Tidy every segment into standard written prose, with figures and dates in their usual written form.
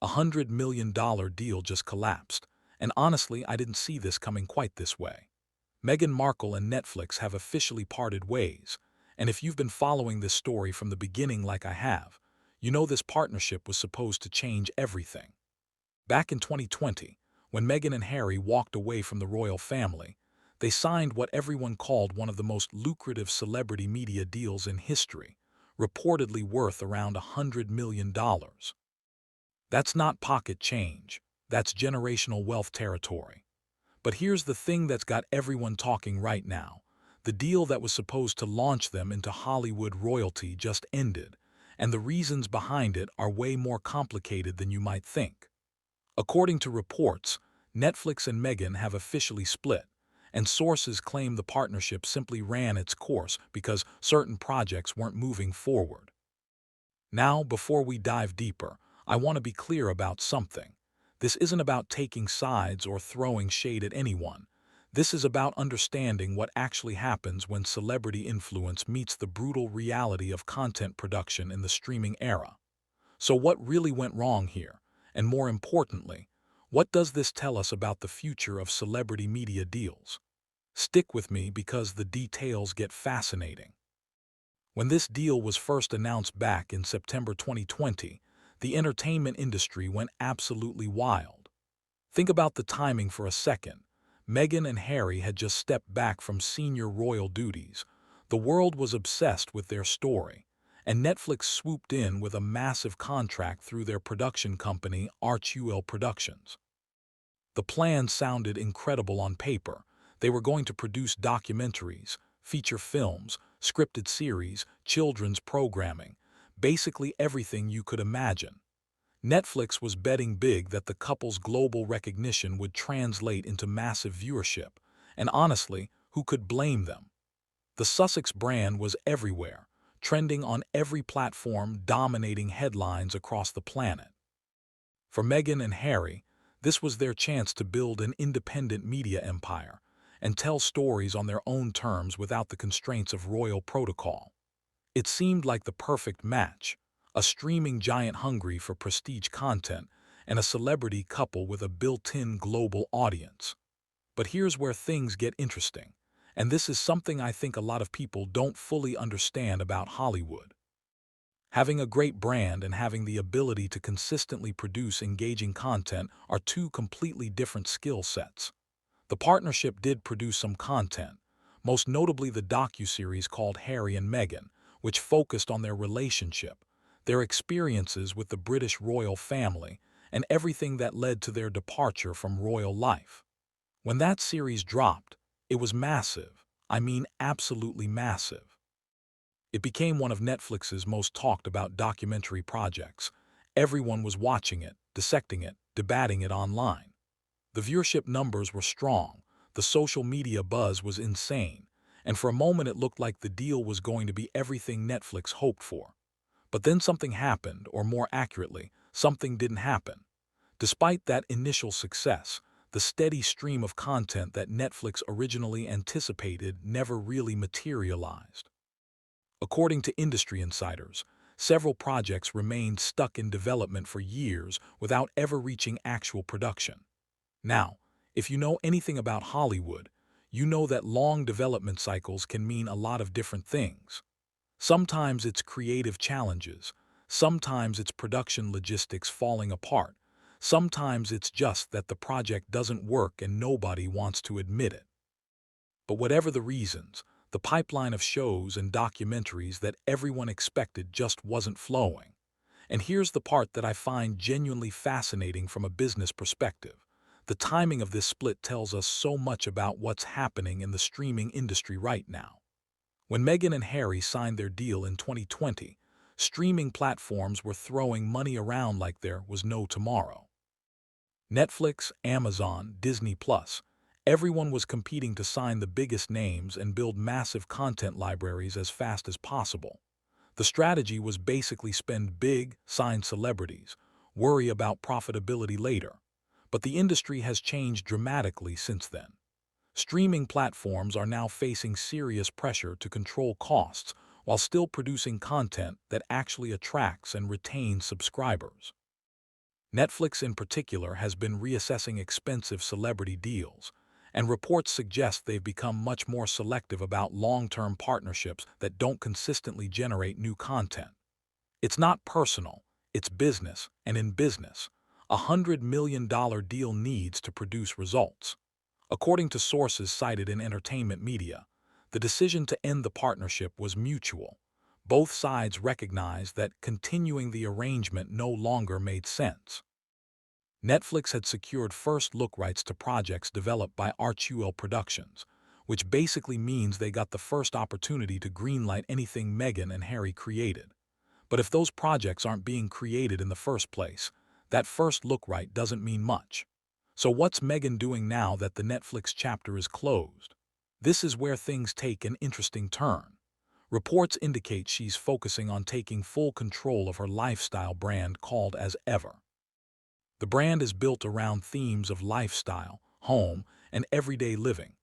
$100 million deal just collapsed, and honestly, I didn't see this coming quite this way. Meghan Markle and Netflix have officially parted ways, and if you've been following this story from the beginning like I have, you know this partnership was supposed to change everything. Back in 2020, when Meghan and Harry walked away from the royal family, they signed what everyone called one of the most lucrative celebrity media deals in history, reportedly worth around $100 million. That's not pocket change, that's generational wealth territory. But here's the thing that's got everyone talking right now. The deal that was supposed to launch them into Hollywood royalty just ended, and the reasons behind it are way more complicated than you might think. According to reports, Netflix and Meghan have officially split, and sources claim the partnership simply ran its course because certain projects weren't moving forward. Now, before we dive deeper, I want to be clear about something. This isn't about taking sides or throwing shade at anyone. This is about understanding what actually happens when celebrity influence meets the brutal reality of content production in the streaming era. So what really went wrong here? And more importantly, what does this tell us about the future of celebrity media deals? Stick with me because the details get fascinating. When this deal was first announced back in September 2020, the entertainment industry went absolutely wild. Think about the timing for a second. Meghan and Harry had just stepped back from senior royal duties. The world was obsessed with their story, and Netflix swooped in with a massive contract through their production company, Archewell Productions. The plan sounded incredible on paper. They were going to produce documentaries, feature films, scripted series, children's programming, basically everything you could imagine. Netflix was betting big that the couple's global recognition would translate into massive viewership, and honestly, who could blame them? The Sussex brand was everywhere, trending on every platform, dominating headlines across the planet. For Meghan and Harry, this was their chance to build an independent media empire and tell stories on their own terms without the constraints of royal protocol. It seemed like the perfect match, a streaming giant hungry for prestige content and a celebrity couple with a built-in global audience. But here's where things get interesting, and this is something I think a lot of people don't fully understand about Hollywood. Having a great brand and having the ability to consistently produce engaging content are two completely different skill sets. The partnership did produce some content, most notably the docuseries called Harry and Meghan, which focused on their relationship, their experiences with the British royal family, and everything that led to their departure from royal life. When that series dropped, it was massive. I mean, absolutely massive. It became one of Netflix's most talked about documentary projects. Everyone was watching it, dissecting it, debating it online. The viewership numbers were strong, the social media buzz was insane, and for a moment it looked like the deal was going to be everything Netflix hoped for. But then something happened, or more accurately, something didn't happen. Despite that initial success, the steady stream of content that Netflix originally anticipated never really materialized. According to industry insiders, several projects remained stuck in development for years without ever reaching actual production. Now, if you know anything about Hollywood, you know that long development cycles can mean a lot of different things. Sometimes it's creative challenges, sometimes it's production logistics falling apart, sometimes it's just that the project doesn't work and nobody wants to admit it. But whatever the reasons, the pipeline of shows and documentaries that everyone expected just wasn't flowing. And here's the part that I find genuinely fascinating from a business perspective. The timing of this split tells us so much about what's happening in the streaming industry right now. When Meghan and Harry signed their deal in 2020, streaming platforms were throwing money around like there was no tomorrow. Netflix, Amazon, Disney+, everyone was competing to sign the biggest names and build massive content libraries as fast as possible. The strategy was basically spend big, sign celebrities, worry about profitability later. But the industry has changed dramatically since then. Streaming platforms are now facing serious pressure to control costs while still producing content that actually attracts and retains subscribers. Netflix in particular has been reassessing expensive celebrity deals, and reports suggest they've become much more selective about long-term partnerships that don't consistently generate new content. It's not personal, it's business, and in business, $100 million deal needs to produce results. According to sources cited in entertainment media, the decision to end the partnership was mutual. Both sides recognized that continuing the arrangement no longer made sense. Netflix had secured first-look rights to projects developed by Archewell Productions, which basically means they got the first opportunity to greenlight anything Meghan and Harry created. But if those projects aren't being created in the first place, that first-look right doesn't mean much. So what's Meghan doing now that the Netflix chapter is closed? This is where things take an interesting turn. Reports indicate she's focusing on taking full control of her lifestyle brand called As Ever. The brand is built around themes of lifestyle, home, and everyday living.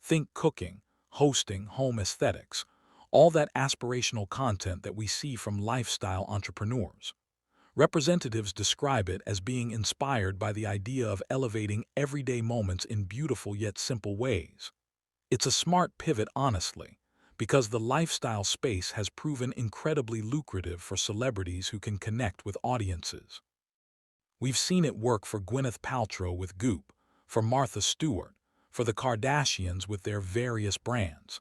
Think cooking, hosting, home aesthetics, all that aspirational content that we see from lifestyle entrepreneurs. Representatives describe it as being inspired by the idea of elevating everyday moments in beautiful yet simple ways. It's a smart pivot, honestly, because the lifestyle space has proven incredibly lucrative for celebrities who can connect with audiences. We've seen it work for Gwyneth Paltrow with Goop, for Martha Stewart, for the Kardashians with their various brands.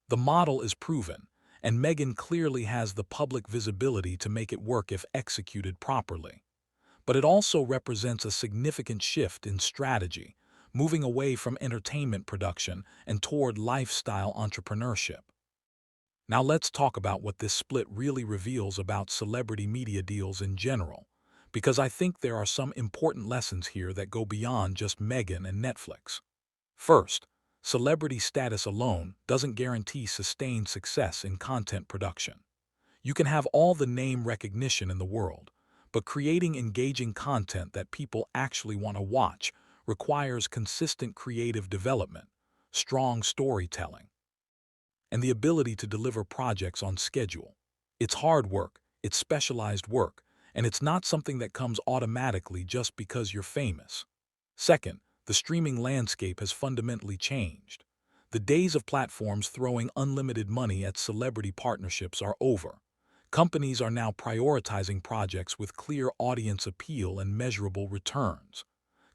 The model is proven, and Meghan clearly has the public visibility to make it work if executed properly. But it also represents a significant shift in strategy, moving away from entertainment production and toward lifestyle entrepreneurship. Now let's talk about what this split really reveals about celebrity media deals in general, because I think there are some important lessons here that go beyond just Meghan and Netflix. First, celebrity status alone doesn't guarantee sustained success in content production. You can have all the name recognition in the world, but creating engaging content that people actually want to watch requires consistent creative development, strong storytelling, and the ability to deliver projects on schedule. It's hard work, it's specialized work, and it's not something that comes automatically just because you're famous. Second, the streaming landscape has fundamentally changed. The days of platforms throwing unlimited money at celebrity partnerships are over. Companies are now prioritizing projects with clear audience appeal and measurable returns.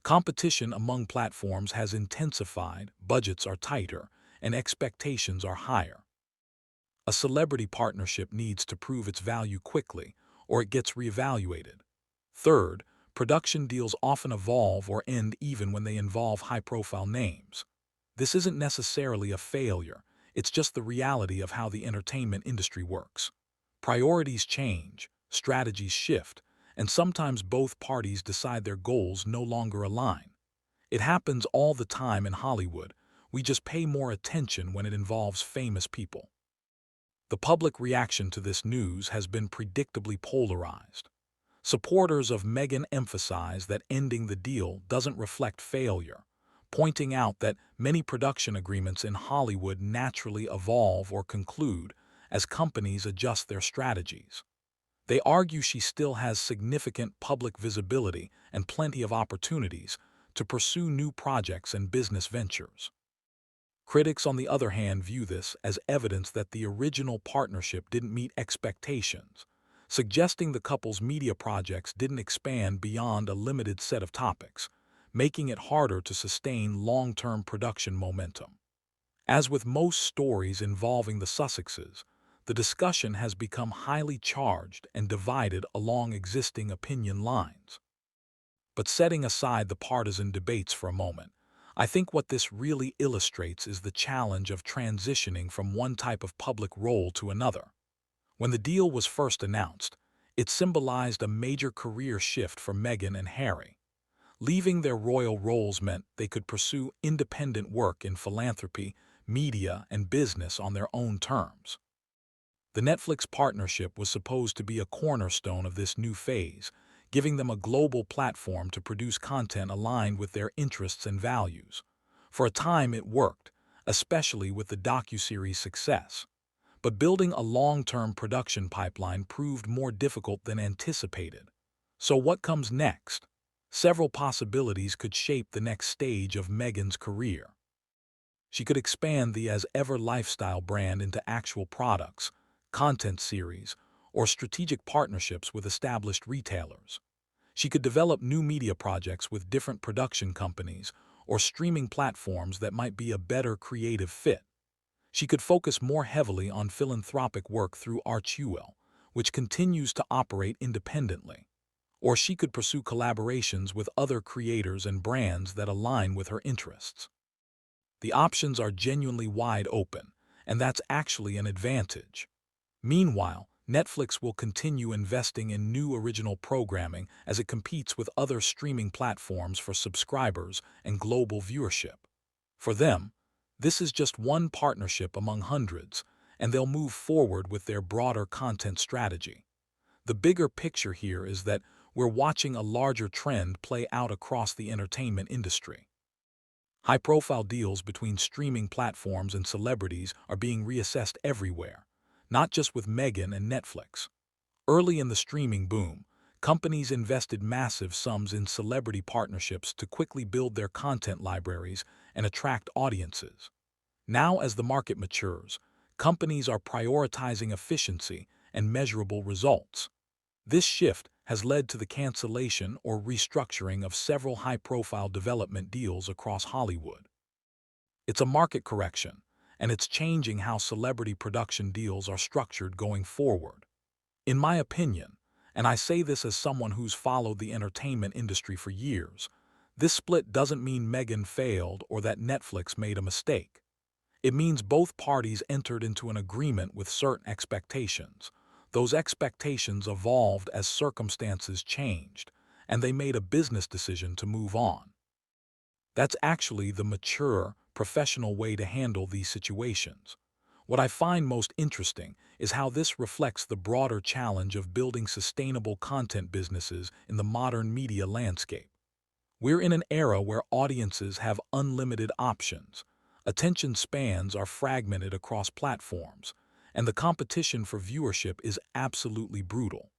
Competition among platforms has intensified, budgets are tighter, and expectations are higher. A celebrity partnership needs to prove its value quickly, or it gets reevaluated. Third, production deals often evolve or end even when they involve high-profile names. This isn't necessarily a failure, it's just the reality of how the entertainment industry works. Priorities change, strategies shift, and sometimes both parties decide their goals no longer align. It happens all the time in Hollywood. We just pay more attention when it involves famous people. The public reaction to this news has been predictably polarized. Supporters of Meghan emphasize that ending the deal doesn't reflect failure, pointing out that many production agreements in Hollywood naturally evolve or conclude as companies adjust their strategies. They argue she still has significant public visibility and plenty of opportunities to pursue new projects and business ventures. Critics, on the other hand, view this as evidence that the original partnership didn't meet expectations, suggesting the couple's media projects didn't expand beyond a limited set of topics, making it harder to sustain long-term production momentum. As with most stories involving the Sussexes, the discussion has become highly charged and divided along existing opinion lines. But setting aside the partisan debates for a moment, I think what this really illustrates is the challenge of transitioning from one type of public role to another. When the deal was first announced, it symbolized a major career shift for Meghan and Harry. Leaving their royal roles meant they could pursue independent work in philanthropy, media, and business on their own terms. The Netflix partnership was supposed to be a cornerstone of this new phase, giving them a global platform to produce content aligned with their interests and values. For a time it worked, especially with the docuseries success. But building a long-term production pipeline proved more difficult than anticipated. So what comes next? Several possibilities could shape the next stage of Meghan's career. She could expand the As Ever lifestyle brand into actual products, content series, or strategic partnerships with established retailers. She could develop new media projects with different production companies or streaming platforms that might be a better creative fit. She could focus more heavily on philanthropic work through Archewell, which continues to operate independently. Or she could pursue collaborations with other creators and brands that align with her interests. The options are genuinely wide open, and that's actually an advantage. Meanwhile, Netflix will continue investing in new original programming as it competes with other streaming platforms for subscribers and global viewership. For them, this is just one partnership among hundreds, and they'll move forward with their broader content strategy. The bigger picture here is that we're watching a larger trend play out across the entertainment industry. High-profile deals between streaming platforms and celebrities are being reassessed everywhere, not just with Meghan and Netflix. Early in the streaming boom, companies invested massive sums in celebrity partnerships to quickly build their content libraries and attract audiences. Now, as the market matures, companies are prioritizing efficiency and measurable results. This shift has led to the cancellation or restructuring of several high-profile development deals across Hollywood. It's a market correction, and it's changing how celebrity production deals are structured going forward. In my opinion, and I say this as someone who's followed the entertainment industry for years, this split doesn't mean Meghan failed or that Netflix made a mistake. It means both parties entered into an agreement with certain expectations. Those expectations evolved as circumstances changed, and they made a business decision to move on. That's actually the mature, professional way to handle these situations. What I find most interesting is how this reflects the broader challenge of building sustainable content businesses in the modern media landscape. We're in an era where audiences have unlimited options, attention spans are fragmented across platforms, and the competition for viewership is absolutely brutal.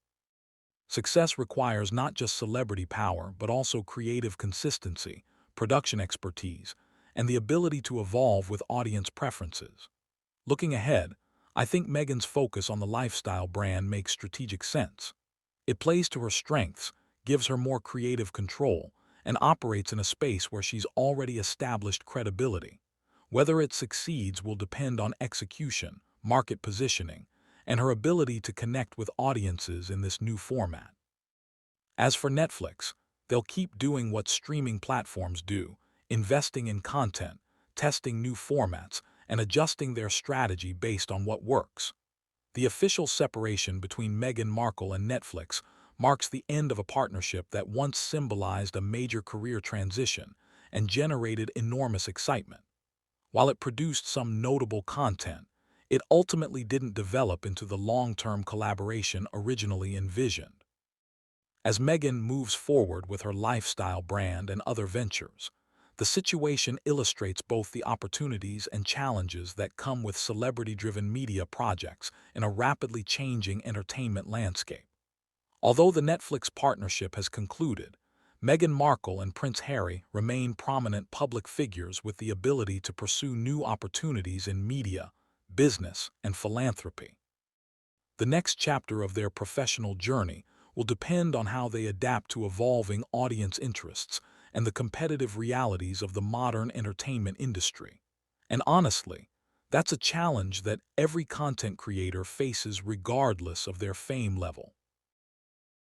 Success requires not just celebrity power, but also creative consistency, production expertise, and the ability to evolve with audience preferences. Looking ahead, I think Meghan's focus on the lifestyle brand makes strategic sense. It plays to her strengths, gives her more creative control, and operates in a space where she's already established credibility. Whether it succeeds will depend on execution, market positioning, and her ability to connect with audiences in this new format. As for Netflix, they'll keep doing what streaming platforms do, investing in content, testing new formats, and adjusting their strategy based on what works. The official separation between Meghan Markle and Netflix marks the end of a partnership that once symbolized a major career transition and generated enormous excitement. While it produced some notable content, it ultimately didn't develop into the long-term collaboration originally envisioned. As Meghan moves forward with her lifestyle brand and other ventures, the situation illustrates both the opportunities and challenges that come with celebrity-driven media projects in a rapidly changing entertainment landscape. Although the Netflix partnership has concluded, Meghan Markle and Prince Harry remain prominent public figures with the ability to pursue new opportunities in media, business, and philanthropy. The next chapter of their professional journey will depend on how they adapt to evolving audience interests and the competitive realities of the modern entertainment industry. And honestly, that's a challenge that every content creator faces regardless of their fame level.